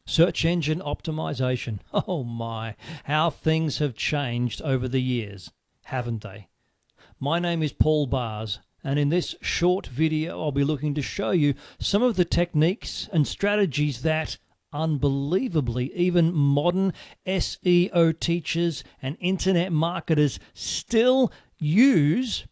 Search engine optimization. Oh my, how things have changed over the years, haven't they? My name is Paul Bars, and in this short video I'll be looking to show you some of the techniques and strategies that, unbelievably, even modern SEO teachers and internet marketers still use,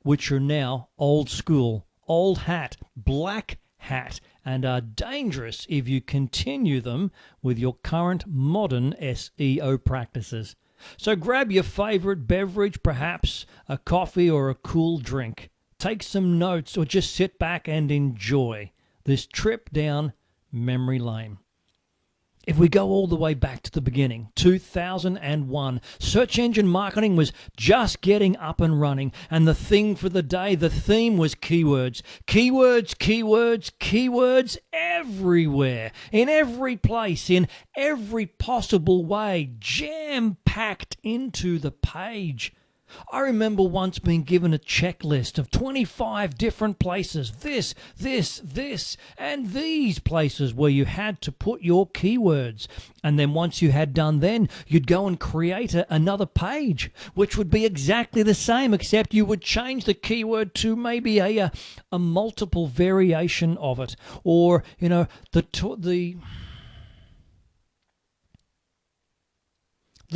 which are now old school, old hat, black hat, and are dangerous if you continue them with your current modern SEO practices. So grab your favorite beverage, perhaps a coffee or a cool drink. Take some notes or just sit back and enjoy this trip down memory lane. If we go all the way back to the beginning, 2001, search engine marketing was just getting up and running, and the thing for the day, the theme was keywords. Keywords, keywords, keywords everywhere, in every place, in every possible way, jam-packed into the page. I remember once being given a checklist of 25 different places, this, and these places where you had to put your keywords. And then once you had done then, you'd go and create another page, which would be exactly the same, except you would change the keyword to maybe a multiple variation of it. Or, you know, the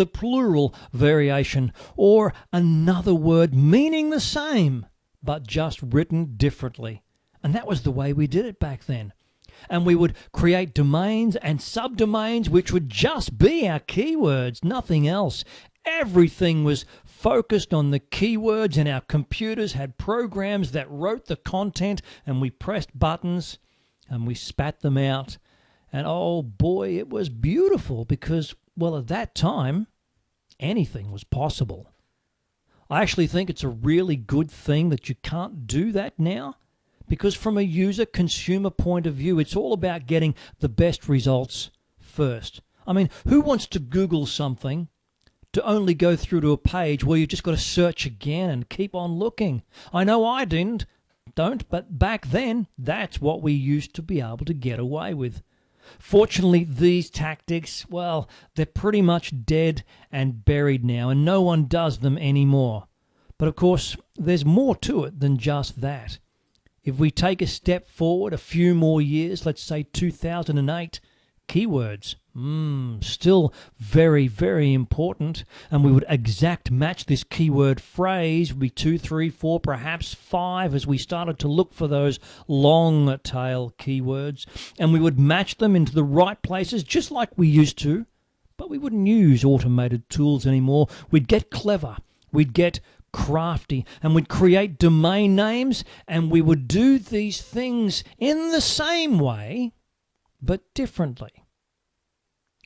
plural variation, or another word meaning the same, but just written differently. And that was the way we did it back then. And we would create domains and subdomains which would just be our keywords, nothing else. Everything was focused on the keywords, and our computers had programs that wrote the content, and we pressed buttons and we spat them out. And oh boy, it was beautiful because, well, at that time, anything was possible. I actually think it's a really good thing that you can't do that now, because from a user-consumer point of view, it's all about getting the best results first. I mean, who wants to Google something to only go through to a page where you've just got to search again and keep on looking? I know I don't, but back then, that's what we used to be able to get away with. Fortunately, these tactics, well, they're pretty much dead and buried now, and no one does them anymore. But of course, there's more to it than just that. If we take a step forward a few more years, let's say 2008, keywords, still very, very important, and we would exact match this keyword phrase, would be 2, 3, 4, perhaps 5, as we started to look for those long tail keywords, and we would match them into the right places just like we used to, but we wouldn't use automated tools anymore. We'd get clever, we'd get crafty, and we'd create domain names, and we would do these things in the same way but differently.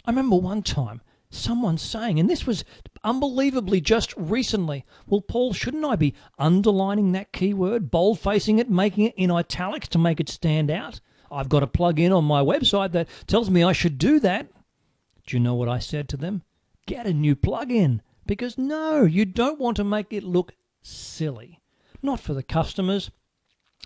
I remember one time someone saying, and this was unbelievably just recently, well, Paul, shouldn't I be underlining that keyword, bold-facing it, making it in italics to make it stand out? I've got a plug-in on my website that tells me I should do that. Do you know what I said to them? Get a new plug-in, because no, you don't want to make it look silly. Not for the customers.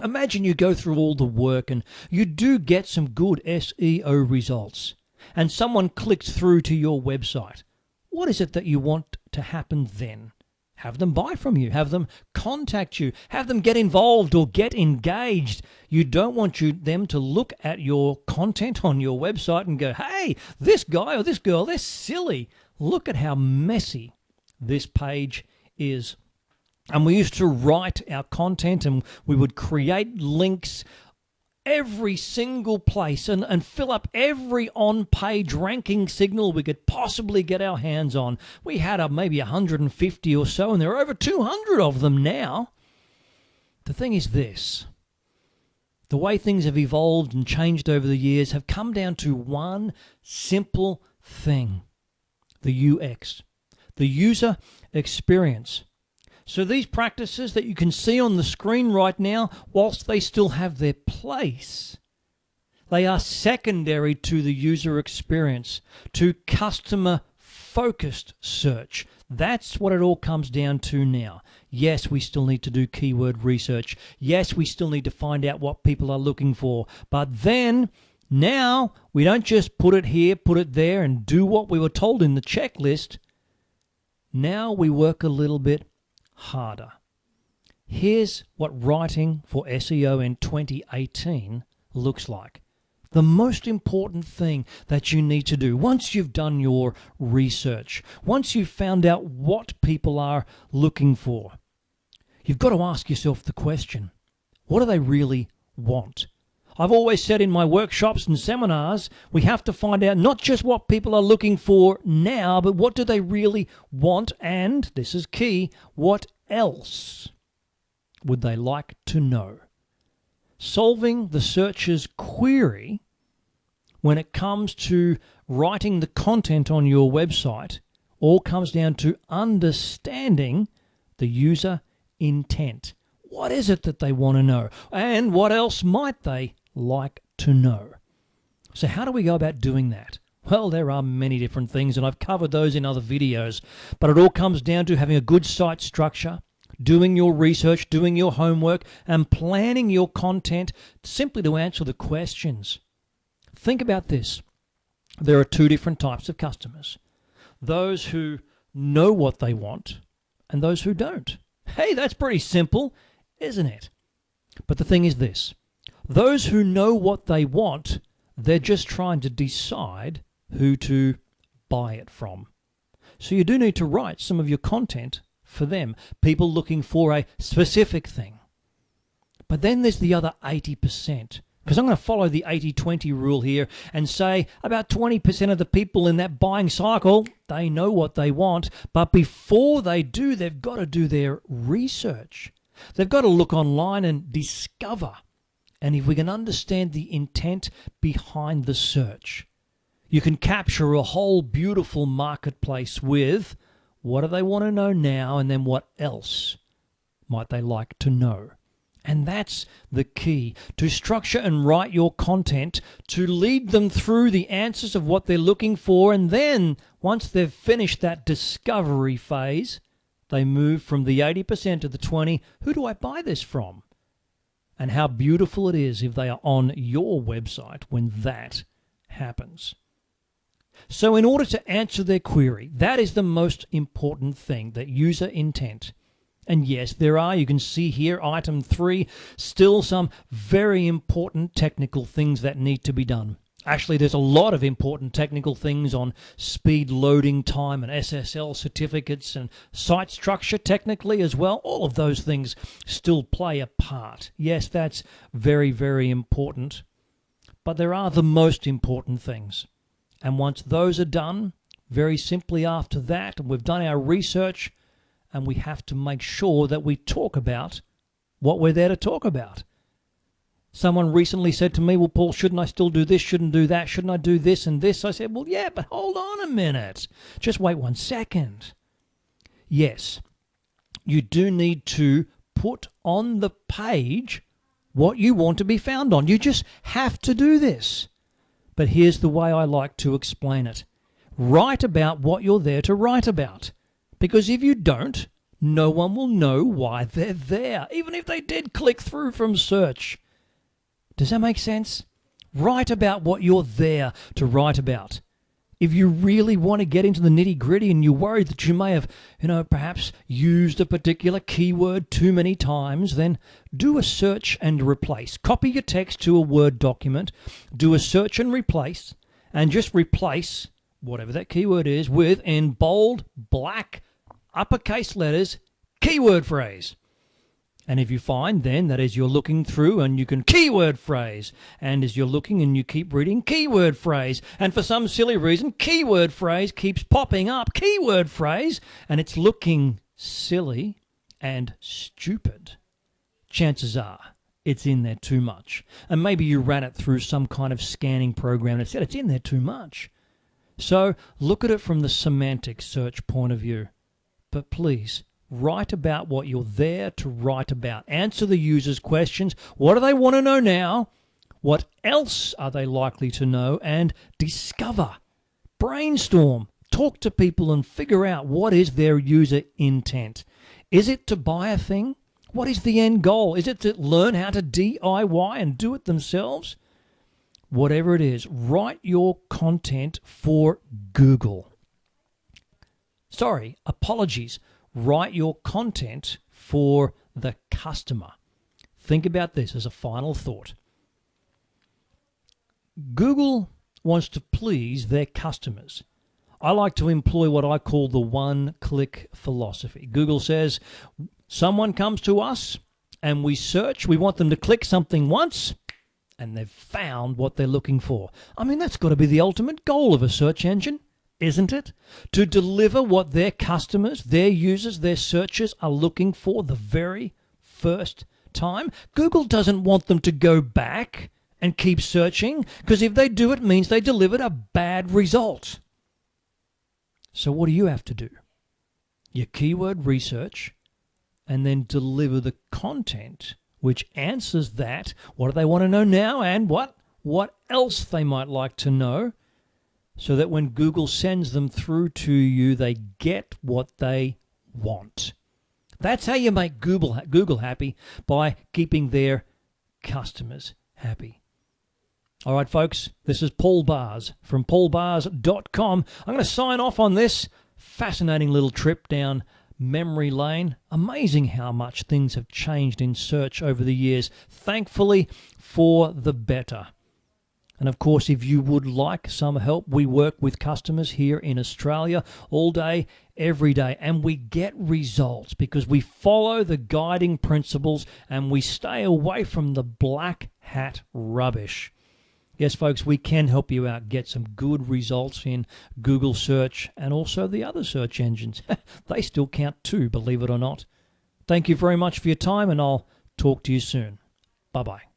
Imagine you go through all the work and you do get some good SEO results, and someone clicks through to your website. What is it that you want to happen then? Have them buy from you, have them contact you, have them get involved or get engaged. You don't want them to look at your content on your website and go, hey, this guy or this girl, they're silly. Look at how messy this page is. And we used to write our content, and we would create links every single place and fill up every on-page ranking signal we could possibly get our hands on. We had maybe 150 or so, and there are over 200 of them now. The thing is this. The way things have evolved and changed over the years have come down to one simple thing: the UX, the user experience. So these practices that you can see on the screen right now, whilst they still have their place, they are secondary to the user experience, to customer-focused search. That's what it all comes down to now. Yes, we still need to do keyword research. Yes, we still need to find out what people are looking for. But then Now, we don't just put it here, put it there, and do what we were told in the checklist. Now we work a little bit harder. Here's what writing for SEO in 2018 looks like. The most important thing that you need to do once you've done your research, once you've found out what people are looking for, you've got to ask yourself the question, what do they really want? I've always said in my workshops and seminars, we have to find out not just what people are looking for now, but what do they really want, and, this is key, what else would they like to know? Solving the searcher's query when it comes to writing the content on your website all comes down to understanding the user intent. What is it that they want to know? And what else might they like to know? So how do we go about doing that? Well, there are many different things, and I've covered those in other videos, but it all comes down to having a good site structure, doing your research, doing your homework, and planning your content simply to answer the questions. Think about this. There are two different types of customers. Those who know what they want and those who don't. Hey, that's pretty simple, isn't it? But the thing is this. Those who know what they want, they're just trying to decide who to buy it from. So you do need to write some of your content for them, people looking for a specific thing. But then there's the other 80%, because I'm going to follow the 80-20 rule here and say about 20% of the people in that buying cycle, they know what they want, but before they do, they've got to do their research. They've got to look online and discover. And if we can understand the intent behind the search, you can capture a whole beautiful marketplace with what do they want to know now, and then what else might they like to know. And that's the key, to structure and write your content to lead them through the answers of what they're looking for, and then once they've finished that discovery phase, they move from the 80% to the 20%. Who do I buy this from? And how beautiful it is if they are on your website when that happens. So in order to answer their query, that is the most important thing, that user intent. And yes, there are, you can see here, item 3, still some very important technical things that need to be done. Actually, there's a lot of important technical things on speed loading time and SSL certificates and site structure technically as well. All of those things still play a part. Yes, that's very, very important. But there are the most important things. And once those are done, very simply after that, and we've done our research, and we have to make sure that we talk about what we're there to talk about. Someone recently said to me, well, Paul, shouldn't I still do this, shouldn't do that, shouldn't I do this and this? I said, well, yeah, but hold on a minute. Just wait 1 second. Yes, you do need to put on the page what you want to be found on. You just have to do this. But here's the way I like to explain it. Write about what you're there to write about. Because if you don't, no one will know why they're there, even if they did click through from search. Does that make sense? Write about what you're there to write about. If you really want to get into the nitty-gritty and you're worried that you may have, perhaps used a particular keyword too many times, then do a search and replace. Copy your text to a Word document, do a search and replace, and just replace whatever that keyword is with, in bold, black, uppercase letters, keyword phrase. And if you find then that as you're looking through and you can keyword phrase, and as you're looking and you keep reading keyword phrase, and for some silly reason keyword phrase keeps popping up, keyword phrase, and it's looking silly and stupid, chances are it's in there too much. And maybe you ran it through some kind of scanning program and it said it's in there too much. So look at it from the semantic search point of view. But please, write about what you're there to write about. Answer the user's questions. What do they want to know now? What else are they likely to know? And discover. Brainstorm. Talk to people and figure out what is their user intent. Is it to buy a thing? What is the end goal? Is it to learn how to DIY and do it themselves? whatever it is, write your content for Google. Sorry, apologies. Write your content for the customer. Think about this as a final thought. Google wants to please their customers. I like to employ what I call the one-click philosophy. Google says, someone comes to us and we search, we want them to click something once, and they've found what they're looking for. I mean, that's got to be the ultimate goal of a search engine, isn't it? To deliver what their customers, their users, their searchers are looking for the very first time. Google doesn't want them to go back and keep searching, because if they do, it means they delivered a bad result. So what do you have to do? Your keyword research, and then deliver the content which answers that. What do they want to know now, and what else they might like to know, so that when Google sends them through to you, they get what they want. That's how you make Google happy, by keeping their customers happy. All right, folks, this is Paul Bars from paulbars.com. I'm going to sign off on this fascinating little trip down memory lane. Amazing how much things have changed in search over the years, thankfully for the better. And of course, if you would like some help, we work with customers here in Australia all day, every day, and we get results because we follow the guiding principles and we stay away from the black hat rubbish. Yes, folks, we can help you out, get some good results in Google search and also the other search engines. They still count too, believe it or not. Thank you very much for your time, and I'll talk to you soon. Bye-bye.